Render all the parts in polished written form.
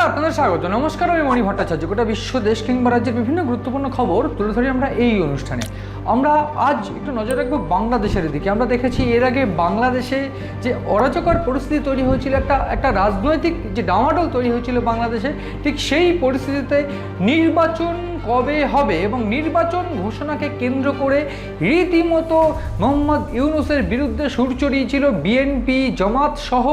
আপনাদের স্বাগত। নমস্কার, আমি মণি ভট্টাচার্য। গোটা বিশ্ব, দেশ কিংবা রাজ্যের বিভিন্ন গুরুত্বপূর্ণ খবর তুলে ধরি আমরা এই অনুষ্ঠানে। আমরা আজ একটু নজর রাখবো বাংলাদেশের দিকে। আমরা দেখেছি এর আগে বাংলাদেশে যে অরাজকর পরিস্থিতি তৈরি হয়েছিল, একটা রাজনৈতিক যে ডামাডোল তৈরি হয়েছিল বাংলাদেশে, ঠিক সেই পরিস্থিতিতে নির্বাচন কবে হবে এবং নির্বাচন ঘোষণাকে কেন্দ্র করে রীতিমতো মোহাম্মদ ইউনূসের বিরুদ্ধে সুর চড়িয়েছিল বিএনপি, জামাত সহ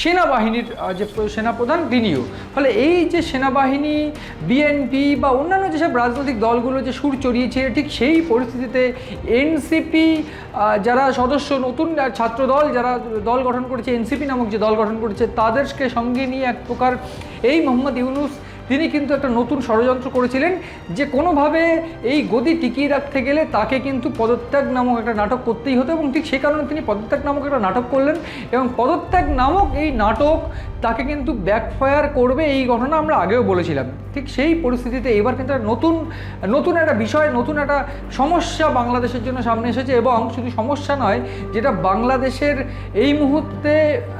সেনাবাহিনীর যে সেনাপ্রধান তিনিও। ফলে এই যে সেনাবাহিনী, বিএনপি বা অন্যান্য যেসব রাজনৈতিক দলগুলো যে সুর চড়িয়েছে, ঠিক সেই পরিস্থিতিতে এনসিপি যারা সদস্য, নতুন ছাত্রদল যারা দল গঠন করেছে, এনসিপি নামক যে দল গঠন করেছে, তাদেরকে সঙ্গে নিয়ে এক প্রকার এই মোহাম্মদ ইউনূস তিনি কিন্তু একটা নতুন ষড়যন্ত্র করেছিলেন যে কোনোভাবে এই গদি টিকিয়ে রাখতে গেলে তাকে কিন্তু পদত্যাগ নামক একটা নাটক করতেই হতো, এবং ঠিক সেই কারণে তিনি পদত্যাগ নামক একটা নাটক করলেন। এবং পদত্যাগ নামক এই নাটক তাকে কিন্তু ব্যাকফায়ার করবে, এই ঘটনা আমরা আগেও বলেছিলাম। ঠিক সেই পরিস্থিতিতে এবার কিন্তু নতুন একটা বিষয়, নতুন একটা সমস্যা বাংলাদেশের জন্য সামনে এসেছে। এবং শুধু সমস্যা নয়, যেটা বাংলাদেশের এই মুহূর্তে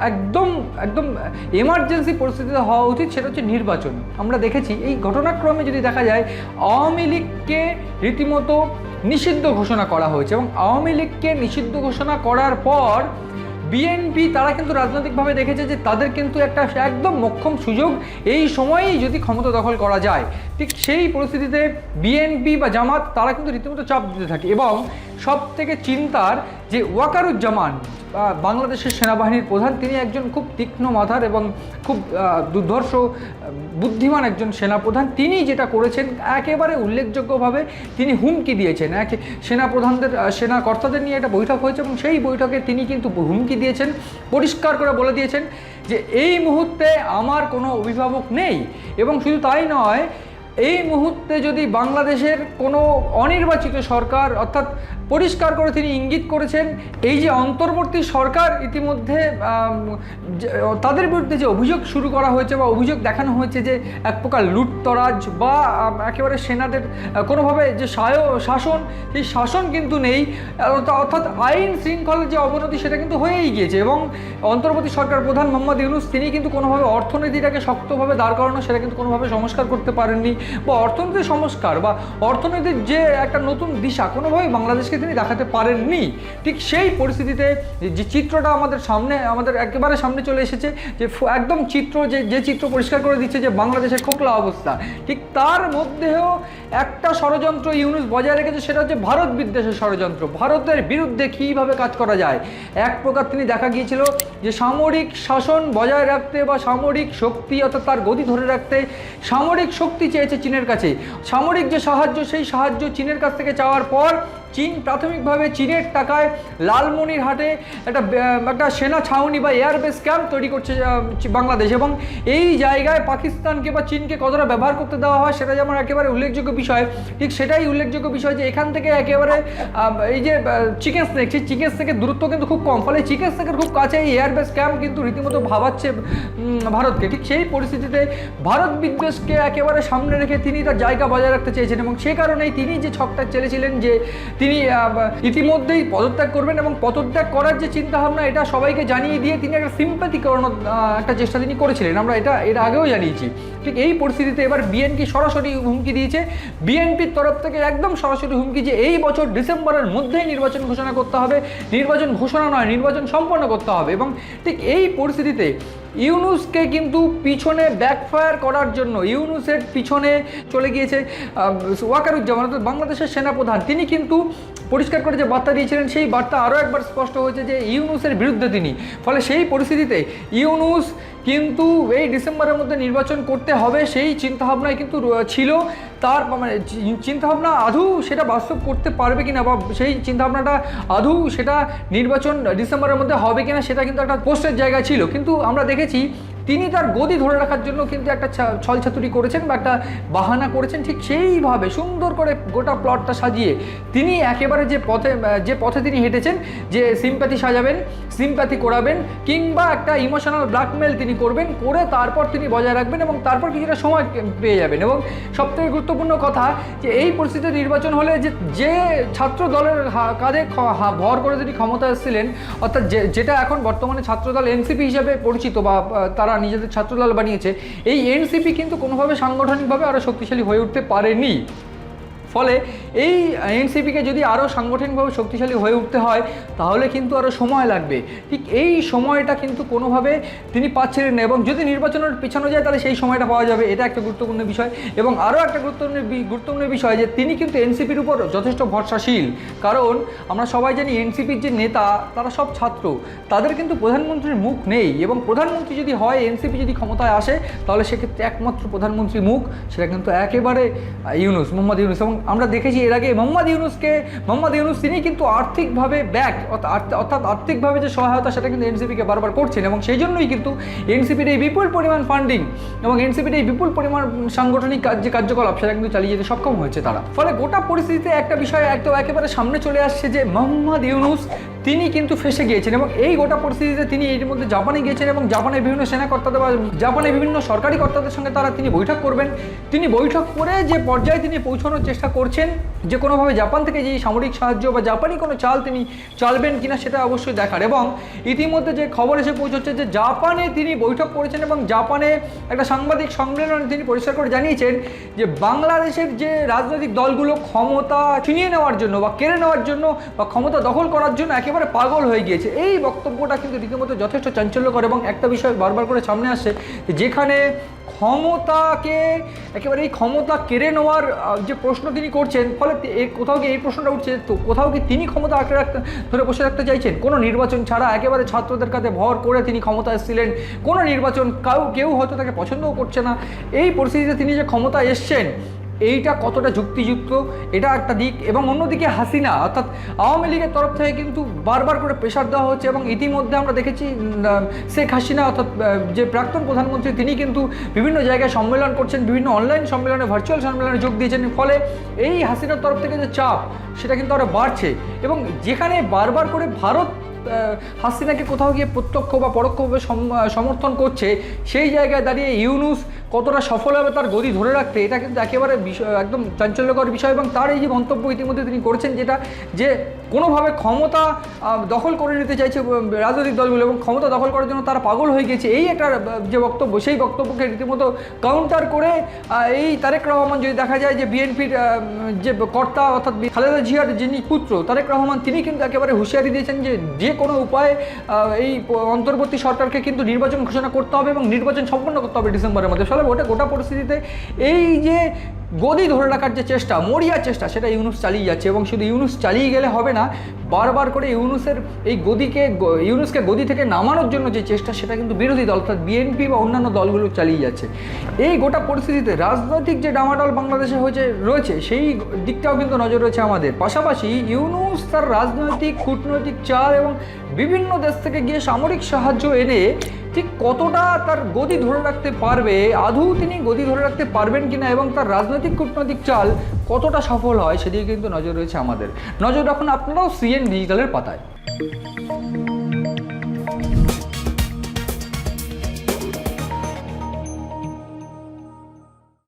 একদম এমার্জেন্সি পরিস্থিতিতে হওয়া উচিত, সেটা হচ্ছে নির্বাচন। আমরা দেখেছি এই ঘটনাক্রমে যদি দেখা যায়, আওয়ামী লীগকে রীতিমতো নিষিদ্ধ ঘোষণা করা হয়েছে, এবং আওয়ামী লীগকে নিষিদ্ধ ঘোষণা করার পর বিএনপি তারা কিন্তু রাজনৈতিকভাবে দেখেছে যে তাদের কিন্তু একটা একদম মোক্ষম সুযোগ এই সময়েই যদি ক্ষমতা দখল করা যায়। ঠিক সেই পরিস্থিতিতে বিএনপি বা জামাত তারা কিন্তু রীতিমতো চাপ দিতে থাকে। এবং সব থেকে চিন্তার যে ওয়াকারুজ্জামান, বাংলাদেশের সেনাবাহিনীর প্রধান, তিনি একজন খুব তীক্ষ্ণ মাথার এবং খুব দুর্ধর্ষ বুদ্ধিমান একজন সেনাপ্রধান। তিনি যেটা করেছেন, একেবারে উল্লেখযোগ্যভাবে তিনি হুমকি দিয়েছেন। সেনা কর্তাদের নিয়ে একটা বৈঠক হয়েছে, এবং সেই বৈঠকে তিনি কিন্তু হুমকি দিয়েছেন, পরিষ্কার করে বলে দিয়েছেন যে এই মুহূর্তে আমার কোনো অভিভাবক নেই। এবং শুধু তাই নয়, এই মুহূর্তে যদি বাংলাদেশের কোনো অনির্বাচিত সরকার, অর্থাৎ পরিষ্কার করে তিনি ইঙ্গিত করেছেন এই যে অন্তর্বর্তী সরকার ইতিমধ্যে তাদের বিরুদ্ধে যে অভিযোগ শুরু করা হয়েছে বা অভিযোগ দেখানো হয়েছে যে এক প্রকার লুটতরাজ বা একেবারে সেনাদের কোনোভাবে যে শাসন, সেই শাসন কিন্তু নেই, অর্থাৎ আইন শৃঙ্খলার যে অবনতি সেটা কিন্তু হয়েই গিয়েছে। এবং অন্তর্বর্তী সরকার প্রধান মোহাম্মদ ইউনূস তিনি কিন্তু কোনোভাবে অর্থনীতিটাকে শক্তভাবে দাঁড় করানো, সেটা কিন্তু কোনোভাবে সংস্কার করতে পারেননি, বা অর্থনীতির সংস্কার বা অর্থনীতির যে একটা নতুন দিশা কোনোভাবেই বাংলাদেশকে তিনি দেখাতে পারেননি। ঠিক সেই পরিস্থিতিতে যে চিত্রটা আমাদের একেবারে সামনে চলে এসেছে, যে একদম যে চিত্র পরিষ্কার করে দিচ্ছে যে বাংলাদেশের খোকলা অবস্থা, ঠিক তার মধ্যেও একটা ষড়যন্ত্র ইউনূস বজায় রেখেছে, সেটা হচ্ছে ভারত বিদ্বেষের ষড়যন্ত্র। ভারতের বিরুদ্ধে কীভাবে কাজ করা যায়, এক প্রকার তিনি দেখা গিয়েছিল যে সামরিক শাসন বজায় রাখতে বা সামরিক শক্তি, অর্থাৎ তার গদি ধরে রাখতে সামরিক শক্তি চেয়েছে চীনের কাছে। সামরিক যে সাহায্য, সেই সাহায্য চীনের কাছ থেকে চাওয়ার পর চীন প্রাথমিকভাবে চীনের টাকায় লালমনিরহাটে একটা সেনা ছাউনি বা এয়ারবেস ক্যাম্প তৈরি করছে বাংলাদেশ। এবং এই জায়গায় পাকিস্তানকে বা চীনকে কতটা ব্যবহার করতে দেওয়া হয় সেটা যেমন একেবারে উল্লেখযোগ্য বিষয়, ঠিক সেটাই উল্লেখযোগ্য বিষয় যে এখান থেকে একেবারে এই যে চিকেন স্নেক, সেই চিকেন স্নেকের দূরত্ব কিন্তু খুব কম, ফলে চিকেন স্নেকের খুব কাছে এই এয়ারবেস ক্যাম্প কিন্তু রীতিমতো ভাবাচ্ছে ভারতকে। ঠিক সেই পরিস্থিতিতে ভারত বিদ্বেষকে একেবারে সামনে রেখে তিনি তার জায়গা বজায় রাখতে চেয়েছেন, এবং সে কারণেই তিনি যে ছকটা চেলেছিলেন যে তিনি ইতিমধ্যেই পদত্যাগ করবেন, এবং পদত্যাগ করার যে চিন্তাভাবনা এটা সবাইকে জানিয়ে দিয়ে তিনি একটা সিম্প্যাথি করানোর একটা চেষ্টা তিনি করেছিলেন, আমরা এর আগেও জানিয়েছি। ঠিক এই পরিস্থিতিতে এবার বিএনপি সরাসরি হুমকি দিয়েছে, বিএনপির তরফ থেকে একদম সরাসরি হুমকি যে এই বছর ডিসেম্বরের মধ্যেই নির্বাচন ঘোষণা করতে হবে, নির্বাচন ঘোষণা নয়, নির্বাচন সম্পন্ন করতে হবে। এবং ঠিক এই পরিস্থিতিতে ইউনূসকে কিন্তু পিছনে ব্যাকফায়ার করার জন্য ইউনূসের পিছনে চলে গিয়েছে ওয়াকারুজ্জামান, অর্থাৎ বাংলাদেশের সেনাপ্রধান। তিনি কিন্তু পরিষ্কার করে যে বার্তা দিয়েছিলেন, সেই বার্তা আরও একবার স্পষ্ট হয়েছে যে ইউনূসের বিরুদ্ধে তিনি। ফলে সেই পরিস্থিতিতে ইউনূস কিন্তু এই ডিসেম্বরের মধ্যে নির্বাচন করতে হবে সেই চিন্তাভাবনায় কিন্তু ছিল। তার মানে চিন্তাভাবনা আদৌ সেটা বাস্তব করতে পারবে কিনা, বা সেই চিন্তাভাবনাটা আদৌ সেটা নির্বাচন ডিসেম্বরের মধ্যে হবে কিনা, সেটা কিন্তু একটা পোস্টের জায়গা ছিল। কিন্তু আমরা দেখেছি তিনি তার গদি ধরে রাখার জন্য কিন্তু একটা ছলছাতুরি করেছেন বা একটা বাহানা করেছেন। ঠিক সেইভাবে সুন্দর করে গোটা প্লটটা সাজিয়ে তিনি একেবারে যে পথে তিনি হেঁটেছেন, যে সিম্প্যাথি সাজাবেন, সিম্প্যাথি করাবেন, কিংবা একটা ইমোশনাল ব্ল্যাকমেল তিনি করবেন, করে তারপর তিনি বজায় রাখবেন এবং তারপর কিছুটা সময় পেয়ে যাবেন। এবং সবথেকে গুরুত্বপূর্ণ কথা যে এই পরিস্থিতিতে নির্বাচন হলে যে ছাত্র দলের কাঁধে ভর করে তিনি ক্ষমতা এসেছিলেন, অর্থাৎ যেটা এখন বর্তমানে ছাত্রদল এনসিপি হিসাবে পরিচিত বা তারা নিজেদের ছাত্রদল বানিয়েছে, এই এনসিপি কিন্তু কোনোভাবে সাংগঠনিকভাবে আরও শক্তিশালী হয়ে উঠতে পারেনি। ফলে এই এনসিপিকে যদি আরও সাংগঠনিকভাবে শক্তিশালী হয়ে উঠতে হয় তাহলে কিন্তু আরও সময় লাগবে। ঠিক এই সময়টা কিন্তু কোনোভাবে তিনি পাচ্ছিলেন না, এবং যদি নির্বাচনের পিছানো যায় তাহলে সেই সময়টা পাওয়া যাবে, এটা একটা গুরুত্বপূর্ণ বিষয়। এবং আরও একটা গুরুত্বপূর্ণ বিষয় যে তিনি কিন্তু এনসিপির উপর যথেষ্ট ভরসাশীল, কারণ আমরা সবাই জানি এনসিপির যে নেতা তারা সব ছাত্র, তাদের কিন্তু প্রধানমন্ত্রীর মুখ নেই, এবং প্রধানমন্ত্রী যদি হয়, এনসিপি যদি ক্ষমতায় আসে তাহলে সেক্ষেত্রে একমাত্র প্রধানমন্ত্রীর মুখ সেটা কিন্তু একেবারে ইউনূস, মোহাম্মদ ইউনূস। এবং আমরা দেখেছি এর আগে মোহাম্মদ ইউনূস তিনি কিন্তু আর্থিকভাবে ব্যাক, অর্থাৎ আর্থিকভাবে যে সহায়তা সেটা কিন্তু এনসিপিকে বারবার করছেন, এবং সেই জন্যই কিন্তু এনসিপির এই বিপুল পরিমাণ ফান্ডিং এবং এনসিপির এই বিপুল পরিমাণ সাংগঠনিক যে কার্যকলাপ সেটা কিন্তু চালিয়ে যেতে সক্ষম হয়েছে তারা। ফলে গোটা পরিস্থিতিতে একটা বিষয় একদম একেবারে সামনে চলে আসছে যে মোহাম্মদ ইউনূস তিনি কিন্তু ফেসে গিয়েছেন, এবং এই গোটা পরিস্থিতিতে তিনি এর মধ্যে জাপানে গিয়েছেন, এবং জাপানের বিভিন্ন সেনা কর্তাদের বা জাপানের বিভিন্ন সরকারি কর্তাদের সঙ্গে তিনি বৈঠক করবেন। তিনি বৈঠক করে যে পর্যায়ে তিনি পৌঁছানোর চেষ্টা করছেন, যে কোনোভাবে জাপান থেকে যে সামরিক সাহায্য বা জাপানি কোনো চাল তিনি চালবেন কিনা সেটা অবশ্যই দেখার। এবং ইতিমধ্যে যে খবর এসে পৌঁছচ্ছে যে জাপানে তিনি বৈঠক করেছেন, এবং জাপানে একটা সাংবাদিক সম্মেলনে তিনি পরিষ্কার করে জানিয়েছেন যে বাংলাদেশের যে রাজনৈতিক দলগুলো ক্ষমতা ছিনিয়ে নেওয়ার জন্য বা কেড়ে নেওয়ার জন্য বা ক্ষমতা দখল করার জন্য একেবারে পাগল হয়ে গিয়েছে। এই বক্তব্যটা কিন্তু রীতিমতো যথেষ্ট চাঞ্চল্যকর, এবং একটা বিষয় বারবার করে সামনে আসছে যেখানে ক্ষমতাকে একেবারে এই ক্ষমতা কেড়ে নেওয়ার যে প্রশ্ন তিনি করছেন, ফলে কোথাও কি এই প্রশ্নটা উঠছে তো কোথাও কি তিনি ক্ষমতা আঁকড়ে ধরে বসে রাখতে চাইছেন? কোনো নির্বাচন ছাড়া একেবারে ছাত্রদের কাছে ভর করে তিনি ক্ষমতা এসেছিলেন, কোনো নির্বাচন কেউ হয়তো তাকে পছন্দও করছে না। এই পরিস্থিতিতে তিনি যে ক্ষমতা এসছেন এইটা কতটা যুক্তিযুক্ত এটা একটা দিক, এবং অন্যদিকে হাসিনা অর্থাৎ আওয়ামী লীগের তরফ থেকে কিন্তু বারবার করে প্রেশার দেওয়া হচ্ছে, এবং ইতিমধ্যে আমরা দেখেছি শেখ হাসিনা অর্থাৎ যে প্রাক্তন প্রধানমন্ত্রী তিনি কিন্তু বিভিন্ন জায়গায় সম্মেলন করছেন, বিভিন্ন অনলাইন সম্মেলনে ভার্চুয়াল সম্মেলনে যোগ দিয়েছেন। ফলে এই হাসিনার তরফ থেকে যে চাপ সেটা কিন্তু আরও বাড়ছে, এবং যেখানে বারবার করে ভারত হাসিনাকে কোথাও গিয়ে প্রত্যক্ষ বা পরোক্ষভাবে সমর্থন করছে, সেই জায়গায় দাঁড়িয়ে ইউনূস কতটা সফল হবে তার গদি ধরে রাখতে, এটা কিন্তু একেবারে একদম চাঞ্চল্যকর বিষয়। এবং তার এই যে মন্তব্য ইতিমধ্যে তিনি করেছেন যেটা যে কোনোভাবে ক্ষমতা দখল করে নিতে চাইছে রাজনৈতিক দলগুলো, এবং ক্ষমতা দখল করার জন্য তারা পাগল হয়ে গেছে, এই একটা যে বক্তব্য, সেই বক্তব্যকে রীতিমতো কাউন্টার করে এই তারেক রহমান যদি দেখা যায় যে বিএনপির যে কর্তা অর্থাৎ খালেদা জিয়ার যিনি পুত্র তারেক রহমান, তিনি কিন্তু একেবারে হুঁশিয়ারি দিয়েছেন যে কোনো উপায়ে এই অন্তর্বর্তী সরকারকে কিন্তু নির্বাচন ঘোষণা করতে হবে এবং নির্বাচন সম্পন্ন করতে হবে ডিসেম্বরের মধ্যে। ফলে গোটা পরিস্থিতিতে এই যে গদি ধরে রাখার যে চেষ্টা, মরিয়ার চেষ্টা, সেটা ইউনূস চালিয়ে যাচ্ছে। এবং শুধু ইউনূস চালিয়ে গেলে হবে না, বারবার করে ইউনূসের এই ইউনূসকে গদি থেকে নামানোর জন্য যে চেষ্টা সেটা কিন্তু বিরোধী দল অর্থাৎ বিএনপি বা অন্যান্য দলগুলো চালিয়ে যাচ্ছে। এই গোটা পরিস্থিতিতে রাজনৈতিক যে ডামাডোল বাংলাদেশে রয়েছে সেই দিকটাও কিন্তু নজর রয়েছে আমাদের। পাশাপাশি ইউনূস তার রাজনৈতিক কূটনৈতিক চাল এবং বিভিন্ন দেশ থেকে গিয়ে সামরিক সাহায্য এনে ঠিক কতটা তার গদি ধরে রাখতে পারবে, আদৌ তিনি গদি ধরে রাখতে পারবেন কিনা, এবং তার রাজনৈতিক কূটনৈতিক চাল কতটা সফল হয় সেদিকে কিন্তু নজর রয়েছে আমাদের। নজর রাখুন আপনারাও সিএন ডিজিটালের পাতায়।